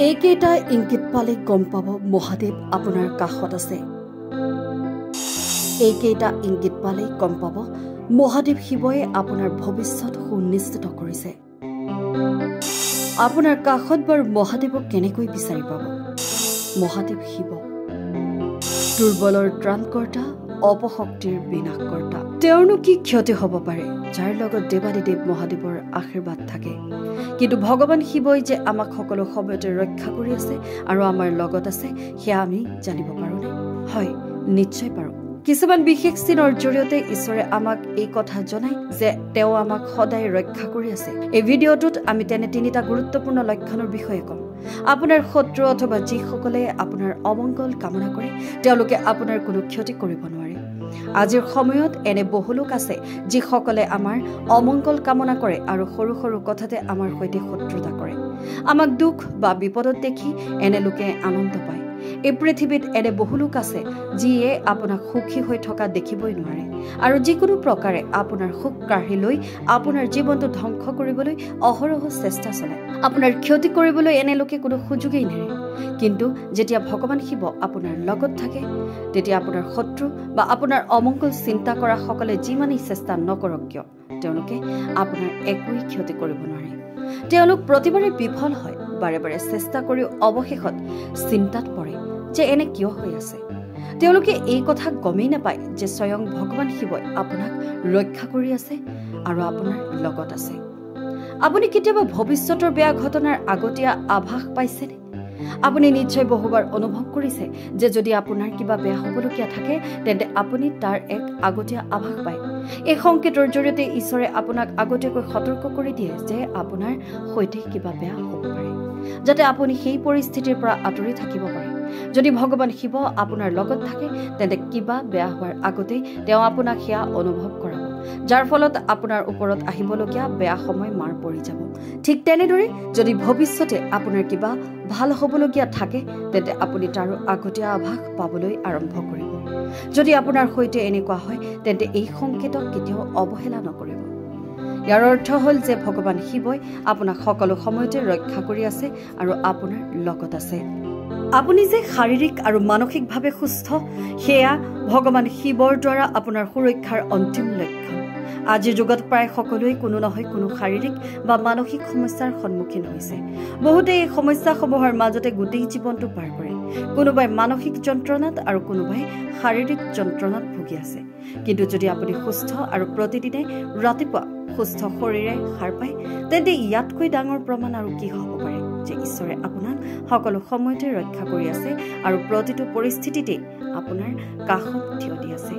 এইকেইটা ইংগিত পালে গম পাব মহাদেৱ আপোনাৰ কাষত আছে। এইকেইটা ইংগিত পালে গম পাব মহাদেৱ শিৱই আপোনাৰ ভৱিষ্যত সুনিশ্চিত কৰিছে। আপোনাৰ কাষত বাৰু মহাদেৱক কেনেকৈ বিচাৰি পাব? মহাদেৱ শিৱ দুৰ্বলৰ ত্ৰাণকৰ্তা, অপশক্তিৰ বিনাশকৰ্তা। তেওঁৰনো কি ক্ষতি হ'ব পাৰে যাৰ লগত দেৱাদিদেৱ মহাদেৱৰ আশীৰ্বাদ থাকে? কিন্তু ভগৱান শিৱই যে আমাক সকলো সময়তে ৰক্ষা কৰি আছে আৰু আমাৰ লগত আছে, সেয়া আমি জানিব পাৰোঁনে? হয়, নিশ্চয় পাৰোঁ। কিছুমান বিশেষ চিনৰ জৰিয়তে ঈশ্বৰে আমাক এই কথা জনায় যে তেওঁ আমাক সদায় ৰক্ষা কৰি আছে। এই ভিডিঅ'টোত আমি তেনে তিনিটা গুৰুত্বপূৰ্ণ লক্ষণৰ বিষয়ে ক'ম। আপোনাৰ শত্ৰু অথবা যিসকলে আপোনাৰ অমংগল কামনা কৰে, তেওঁলোকে আপোনাৰ কোনো ক্ষতি কৰিব নোৱাৰে। আজিৰ সময়ত এনে বহু লোক আছে যিসকলে আমাৰ অমংগল কামনা কৰে আৰু সৰু সৰু কথাতে আমাৰ সৈতে শত্ৰুতা কৰে। আমাক দুখ বা বিপদত দেখি এনে লোকে আনন্দ পায়। এই পৃথিৱীত এনে বহু লোক আছে যিয়ে আপোনাক সুখী হৈ থকা দেখিবই নোৱাৰে আৰু যিকোনো প্ৰকাৰে আপোনাৰ সুখ কাঢ়ি লৈ আপোনাৰ জীৱনটো ধ্বংস কৰিবলৈ অহৰহ চেষ্টা চলায়। আপোনাৰ ক্ষতি কৰিবলৈ এনে লোকে কোনো সুযোগেই নেৰে। কিন্তু যেতিয়া ভগৱান শিৱ আপোনাৰ লগত থাকে, তেতিয়া আপোনাৰ শত্ৰু বা আপোনাৰ অমংগল চিন্তা কৰা সকলে যিমানেই চেষ্টা নকৰক কিয়, তেওঁলোকে আপোনাৰ একোৱেই ক্ষতি কৰিব নোৱাৰে। তেওঁলোক প্ৰতিবাৰে বিফল হয়, বাৰে বাৰে চেষ্টা কৰিও অৱশেষত চিন্তাত পৰে যে এনে কিয় হৈ আছে। তেওঁলোকে এই কথা গমেই নাপায় যে স্বয়ং ভগৱান শিৱই আপোনাক ৰক্ষা কৰি আছে আৰু আপোনাৰ লগত আছে। আপুনি কেতিয়াবা ভৱিষ্যতৰ বেয়া ঘটনাৰ আগতীয়া আভাস পাইছেনে? আপুনি নিশ্চয় বহুবাৰ অনুভৱ কৰিছে যে যদি আপোনাৰ কিবা বেয়া হ'বলগীয়া থাকে, তেন্তে আপুনি তাৰ এক আগতীয়া আভাস পায়। এই সংকেতৰ জৰিয়তে ঈশ্বৰে আপোনাক আগতীয়াকৈ সতৰ্ক কৰি দিয়ে যে আপোনাৰ সৈতে কিবা বেয়া হ'ব পাৰে, যাতে আপুনি সেই পৰিস্থিতিৰ পৰা আঁতৰি থাকিব পাৰে। যদি ভগৱান শিৱ আপোনাৰ লগত থাকে, তেন্তে কিবা বেয়া হোৱাৰ আগতেই তেওঁ আপোনাক সেয়া অনুভৱ কৰাব, যাৰ ফলত আপোনাৰ ওপৰত আহিবলগীয়া বেয়া সময় মাৰ পৰি যাব। ঠিক তেনেদৰে যদি ভৱিষ্যতে আপোনাৰ কিবা ভাল হ'বলগীয়া থাকে, তেন্তে আপুনি তাৰো আগতীয়া আভাস পাবলৈ আৰম্ভ কৰিব। যদি আপোনাৰ সৈতে এনেকুৱা হয়, তেন্তে এই সংকেতক কেতিয়াও অৱহেলা নকৰিব। ইয়াৰ অৰ্থ হ'ল যে ভগৱান শিৱই আপোনাক সকলো সময়তে ৰক্ষা কৰি আছে আৰু আপোনাৰ লগত আছে। আপুনি যে শাৰীৰিক আৰু মানসিকভাৱে সুস্থ, সেয়া ভগৱান শিৱৰ দ্বাৰা আপোনাৰ সুৰক্ষাৰ অন্তিম লক্ষণ। আজিৰ যুগত প্ৰায় সকলোৱে কোনো নহয় কোনো শাৰীৰিক বা মানসিক সমস্যাৰ সন্মুখীন হৈছে। বহুতে এই সমস্যাসমূহৰ মাজতে গোটেই জীৱনটো পাৰ কৰে। কোনোবাই মানসিক যন্ত্ৰণাত আৰু কোনোবাই শাৰীৰিক যন্ত্ৰণাত ভুগি আছে। কিন্তু যদি আপুনি সুস্থ আৰু প্ৰতিদিনে ৰাতিপুৱা সুস্থ শৰীৰে সাৰ পায়, তেন্তে ইয়াতকৈ ডাঙৰ প্ৰমাণ আৰু কি হ'ব পাৰে যে ঈশ্বৰে আপোনাক সকলো সময়তে ৰক্ষা কৰি আছে আৰু প্ৰতিটো পৰিস্থিতিতেই আপোনাৰ কাষত থিয় দি আছে।